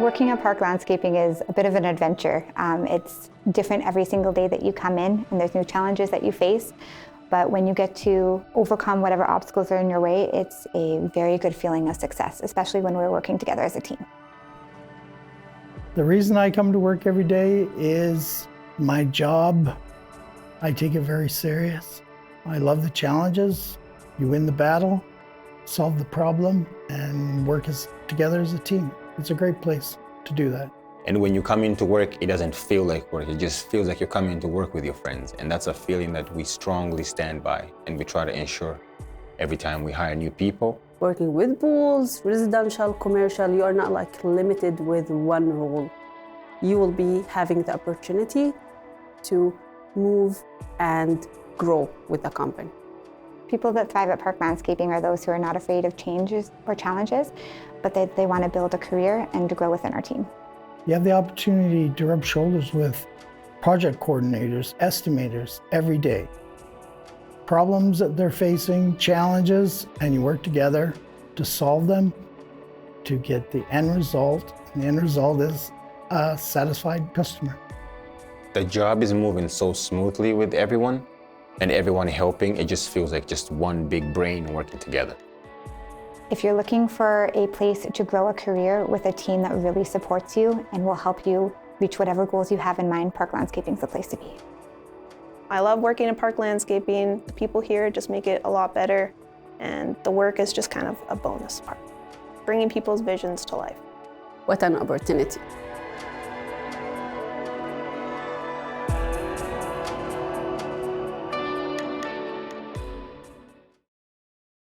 Working at Park Landscaping is a bit of an adventure. It's different every single day that you come in, and there's new challenges that you face. But when you get to overcome whatever obstacles are in your way, it's a very good feeling of success, especially when we're working together as a team. The reason I come to work every day is my job. I take it very serious. I love the challenges. You win the battle, solve the problem, and work together as a team. It's a great place to do that. And when you come into work, it doesn't feel like work. It just feels like you're coming to work with your friends. And that's a feeling that we strongly stand by, and we try to ensure every time we hire new people. Working with pools, residential, commercial, you are not like limited with one role. You will be having the opportunity to move and grow with the company. People that thrive at Park Landscaping are those who are not afraid of changes or challenges, but they want to build a career and to grow within our team. You have the opportunity to rub shoulders with project coordinators, estimators every day. Problems that they're facing, challenges, and you work together to solve them to get the end result. And the end result is a satisfied customer. The job is moving so smoothly with everyone, and everyone helping. It just feels like just one big brain working together. If you're looking for a place to grow a career with a team that really supports you and will help you reach whatever goals you have in mind, Park Landscaping is the place to be. I love working in Park Landscaping. The people here just make it a lot better, and the work is just kind of a bonus part, bringing people's visions to life. What an opportunity.